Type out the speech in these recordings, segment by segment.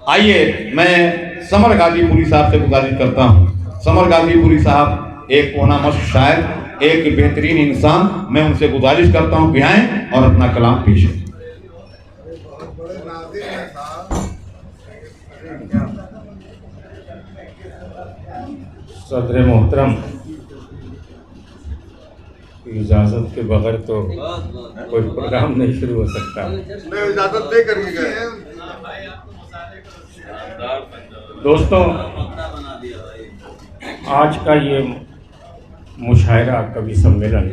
आइए मैं समर गाजीपुरी साहब से गुजारिश करता हूँ। समर गाजीपुरी साहब एक कोना मस्त शायर, एक बेहतरीन इंसान, मैं उनसे गुजारिश करता हूँ कि आएं और अपना कलाम पेश करें। सदर मोहतरम इजाज़त के बगैर तो कोई प्रोग्राम नहीं शुरू हो सकता। मैं इजाज़त दे करके गए। दोस्तों, आज का ये मुशायरा कवि सम्मेलन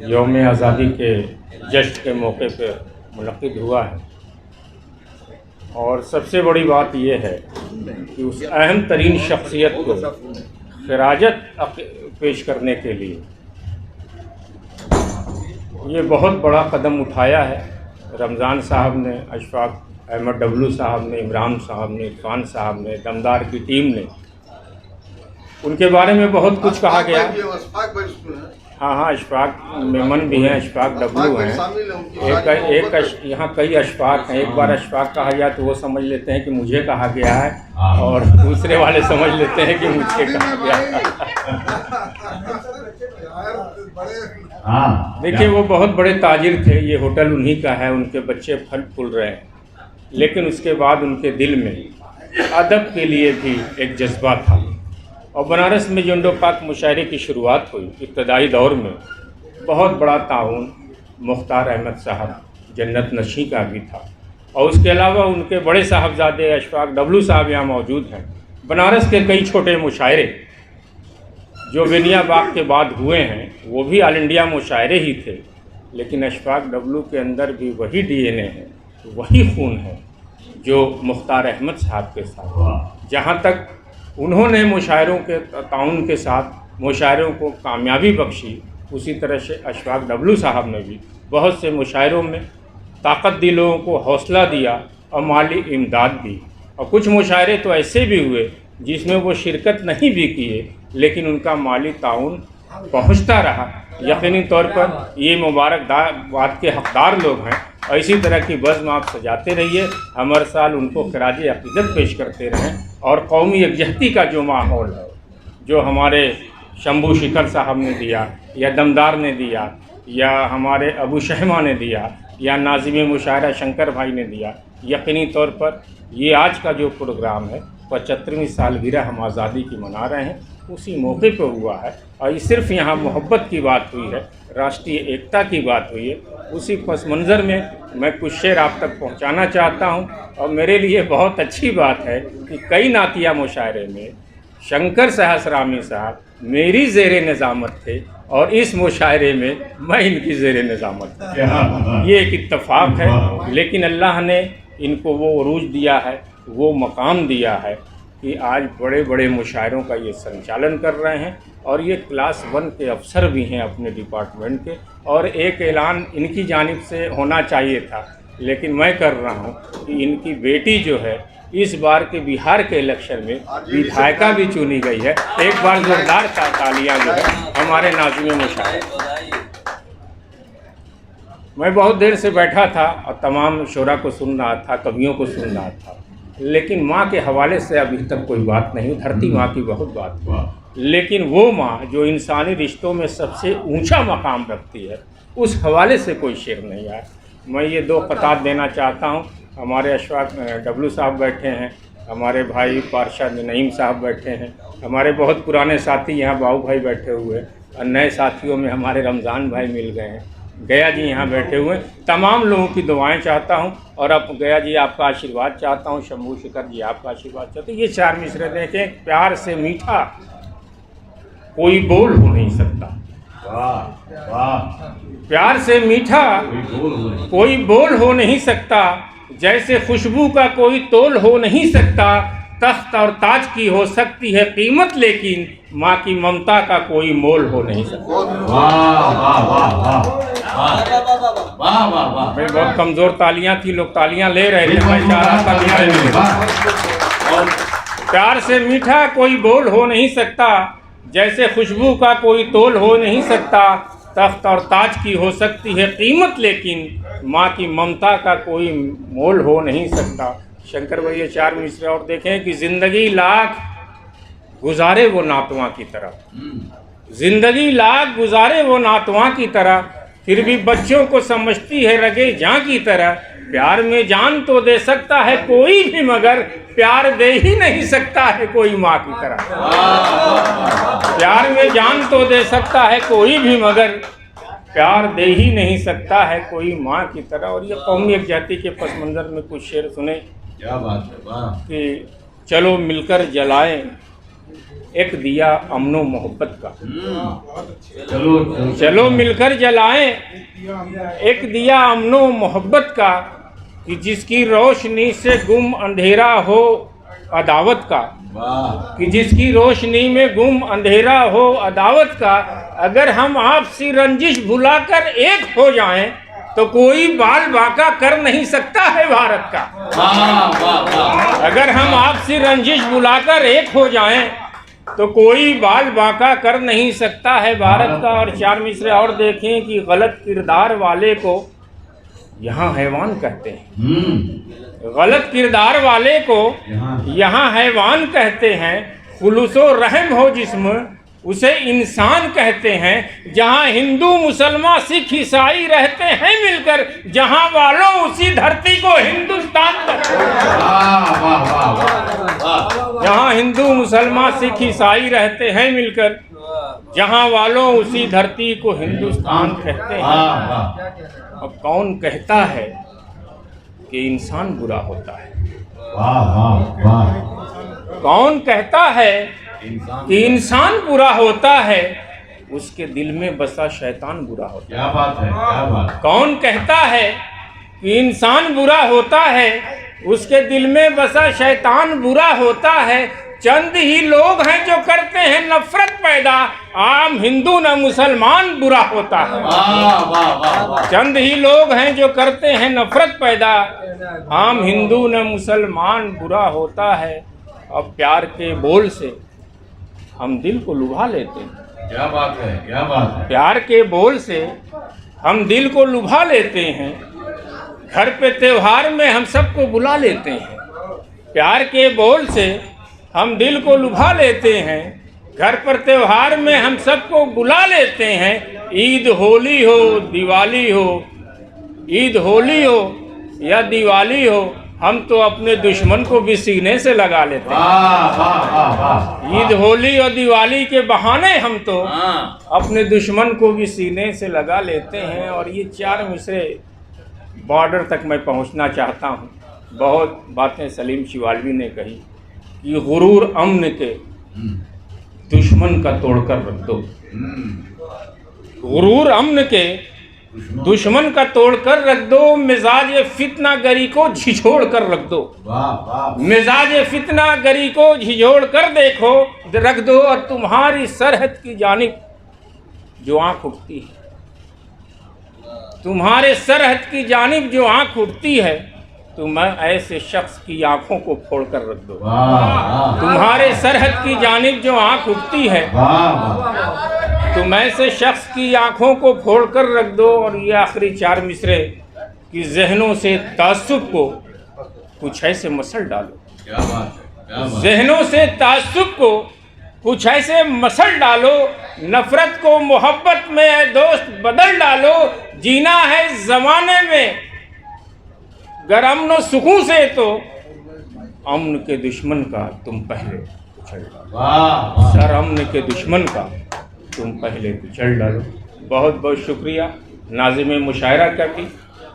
यौम आज़ादी के जश्न के मौके पर मुनक़िद हुआ है और सबसे बड़ी बात यह है कि उस अहम तरीन शख्सियत को खिराजत पेश करने के लिए ये बहुत बड़ा कदम उठाया है। रमज़ान साहब ने, अशफाक अहमद डब्लू साहब ने, इमरान साहब ने, इरफान साहब ने, दमदार की टीम ने, उनके बारे में बहुत कुछ कहा गया। हाँ, अशफाक मेमन भी हैं, अशफाक डब्लू हैं, एक यहाँ कई अशफाक हैं। एक बार अशफाक कहा गया तो वो समझ लेते हैं कि मुझे कहा गया है और दूसरे वाले समझ लेते हैं कि मुझे कहा गया है। देखिए, वो बहुत बड़े ताजिर थे, ये होटल उन्हीं का है, उनके बच्चे फल फूल रहे हैं, लेकिन उसके बाद उनके दिल में अदब के लिए भी एक जज्बा था। और बनारस में जो इंडो पाक मुशायरे की शुरुआत हुई इब्तदाई दौर में, बहुत बड़ा ताउन मुख्तार अहमद साहब जन्नत नशी का भी था। और उसके अलावा उनके बड़े साहबजादे अशफाक डब्लू साहब यहाँ मौजूद हैं। बनारस के कई छोटे मुशायरे जो बेनिया बाग के बाद हुए हैं वो भी ऑल इंडिया मुशायरे ही थे, लेकिन अशफाक डब्लू के अंदर भी वही DNA है, वही खून है जो मुख्तार अहमद साहब के साथ। जहाँ तक उन्होंने मुशायरों के ताउन के साथ मुशायरों को कामयाबी बख्शी, उसी तरह से अशफाक डब्लू साहब ने भी बहुत से मुशायरों में ताकत दी, लोगों को हौसला दिया और माली इमदाद दी। और कुछ मुशायरे तो ऐसे भी हुए जिसमें वो शिरकत नहीं भी किए, लेकिन उनका माली ताउन पहुंचता रहा। यकीनी तौर पर ये मुबारकबाद के हकदार लोग हैं और इसी तरह की बज़्म आप सजाते रहिए, हम हर साल उनको खिराज अक़ीदत पेश करते रहें। और कौमी यकजहती का जो माहौल है, जो हमारे शंभू शिखर साहब ने दिया, या दमदार ने दिया, या हमारे अबू शहमा ने दिया, या नाज़िम मुशायरा शंकर भाई ने दिया, यकीनी तौर पर ये आज का जो प्रोग्राम है 75वीं सालगिरह हम आज़ादी की मना रहे हैं, उसी मौके पर हुआ है। और ये सिर्फ यहाँ मोहब्बत की बात हुई है, राष्ट्रीय एकता की बात हुई है। उसी पस मंज़र में मैं कुछ शेर आप तक पहुँचाना चाहता हूँ। और मेरे लिए बहुत अच्छी बात है कि कई नातिया मुशायरे में शंकर सहस्रामी साहब मेरी ज़ेरे निज़ामत थे और इस मुशायरे में मैं इनकी ज़ेरे निज़ामत था। ये एक इत्तफ़ाक़ है, लेकिन अल्लाह ने इनको वो उरूज दिया है, वो मकाम दिया है कि आज बड़े बड़े मुशायरों का ये संचालन कर रहे हैं। और ये क्लास 1 के अफसर भी हैं अपने डिपार्टमेंट के। और एक ऐलान इनकी जानिब से होना चाहिए था, लेकिन मैं कर रहा हूँ कि इनकी बेटी जो है इस बार के बिहार के इलेक्शन में विधायिका भी चुनी गई है। एक बार जोरदार तालियां जो है हमारे नाज़िम मुशायरे। मैं बहुत देर से बैठा था और तमाम शोरा को सुन रहा था, कवियों को सुन रहा था, लेकिन माँ के हवाले से अभी तक कोई बात नहीं। धरती माँ की बहुत बात हुई, लेकिन वो माँ जो इंसानी रिश्तों में सबसे ऊंचा मकाम रखती है, उस हवाले से कोई शेर नहीं आया। मैं ये 2 क़तात देना चाहता हूँ। हमारे अशफाक डब्लू साहब बैठे हैं, हमारे भाई पारशाद नईम साहब बैठे हैं, हमारे बहुत पुराने साथी यहाँ बाबू भाई बैठे हुए हैं, और नए साथियों में हमारे रमज़ान भाई मिल गए हैं, गया जी यहाँ बैठे हुए हैं। तमाम लोगों की दुआएं चाहता हूँ और अब गया जी आपका आशीर्वाद चाहता हूँ, शंभू शिखर जी आपका आशीर्वाद चाहता हूँ। ये 4 मिसरे देखें। प्यार से मीठा कोई बोल हो नहीं सकता, प्यार से मीठा कोई बोल हो नहीं सकता, जैसे खुशबू का कोई तोल हो नहीं सकता। तख्त और ताज की हो सकती है कीमत, लेकिन माँ की ममता का कोई मोल हो नहीं सकता। भाई बहुत कमज़ोर तालियां थी, लोग तालियां ले रहे थे, मैं चाह रहा था। और प्यार से मीठा कोई बोल हो नहीं सकता, जैसे खुशबू का कोई तोल हो नहीं सकता। तख्त और ताज की हो सकती है कीमत, लेकिन माँ की ममता का कोई मोल हो नहीं सकता। शंकर भैया चार मिसरे और देखें कि जिंदगी लाख गुजारे वो नातवा की तरह, जिंदगी लाख गुजारे वो नातवा की तरह, फिर भी बच्चों को समझती है रगे जान की तरह। प्यार में जान तो दे सकता है कोई भी, मगर प्यार दे ही नहीं सकता है कोई माँ की तरह। प्यार में जान तो दे सकता है कोई भी, मगर प्यार दे ही नहीं सकता है कोई माँ की तरह। और ये कौमी एकजाती के पस मंज़र में कुछ शेर सुने। क्या बात है, वाह। कि चलो मिलकर जलाएं एक दिया अमनो मोहब्बत का, चलो मिलकर जलाएं एक दिया अमनो मोहब्बत का, कि जिसकी रोशनी से गुम अंधेरा हो अदावत का, कि जिसकी रोशनी में गुम अंधेरा हो अदावत का। अगर हम आपसी रंजिश भुलाकर एक हो जाएं तो कोई बाल बांका कर नहीं सकता है भारत का। अगर हम आपसी रंजिश भुलाकर एक हो जाएं तो कोई बाल बांका कर नहीं सकता है भारत का। और चार मिसरे और देखें कि गलत किरदार वाले को यहाँ हैवान कहते हैं, गलत किरदार वाले को यहाँ हैवान कहते हैं। खुलूसो रहम हो जिस्म उसे इंसान कहते हैं। जहाँ हिंदू मुसलमान सिख ईसाई रहते हैं मिलकर, जहाँ वालों उसी धरती को हिंदुस्तान कहते हैं। जहाँ हिंदू मुसलमान सिख ईसाई रहते हैं मिलकर, जहाँ वालों उसी धरती को हिंदुस्तान कहते हैं। अब कौन कहता है कि इंसान बुरा होता है? कौन कहता है कि इंसान बुरा होता है? उसके दिल में बसा शैतान बुरा होता है। क्या बात है, क्या बात। कौन कहता है कि इंसान बुरा होता है? उसके दिल में बसा शैतान बुरा होता है। चंद ही लोग हैं जो करते हैं नफरत पैदा, आम हिंदू न मुसलमान बुरा होता है। चंद ही लोग हैं जो करते हैं नफरत पैदा, आम हिंदू न मुसलमान बुरा होता है। अब प्यार के बोल से हम दिल को लुभा लेते हैं। क्या बात है, क्या बात है। प्यार के बोल से हम दिल को लुभा लेते हैं। घर पे त्योहार में हम सबको बुला लेते हैं। प्यार के बोल से हम दिल को लुभा लेते हैं। घर पर त्योहार में हम सबको बुला लेते हैं। ईद होली हो दिवाली हो, ईद होली हो या दिवाली हो, हम तो अपने दुश्मन को भी सीने से लगा लेते हैं। ईद होली और दिवाली के बहाने हम तो अपने दुश्मन को भी सीने से लगा लेते हैं। और ये चार मिसरे बॉर्डर तक मैं पहुंचना चाहता हूं। बहुत बातें सलीम शिवालवी ने कही कि गुरूर अमन के दुश्मन का तोड़कर रख दो, गुरूर अमन के दुश्मन का तोड़कर रख दो, मिजाज फितना गरी को झिझोड़ कर रख दो। मिजाज फितना गरी को झिझोड़ कर देखो रख दो। और तुम्हारी सरहद की जानिब जो आंख उठती है, तुम्हारे सरहद की जानिब जो आंख उठती है, तुम ऐसे शख्स की आंखों को फोड़ कर रख दो। तुम्हारे सरहद की जानिब जो आंख उठती है, तुम ऐसे शख्स की आंखों को फोड़ कर रख दो। और ये आखिरी चार मिसरे कि जहनों से तासुब को कुछ ऐसे मसल डालो। क्या बात है, क्या बात। जहनों से तासुब को कुछ ऐसे मसल डालो, नफरत को मोहब्बत में दोस्त बदल डालो। जीना है जमाने में गर अमन सुकून से, तो अमन के दुश्मन का तुम पहले कुचल डालो। सर अमन के दुश्मन का तुम पहले कुचल डालो। बहुत बहुत शुक्रिया नाज़िम मुशायरा का भी,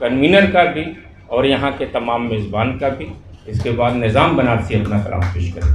कन्वीनर का भी और यहाँ के तमाम मेज़बान का भी। इसके बाद निज़ाम बनारसी अपना कलाम पेश करें।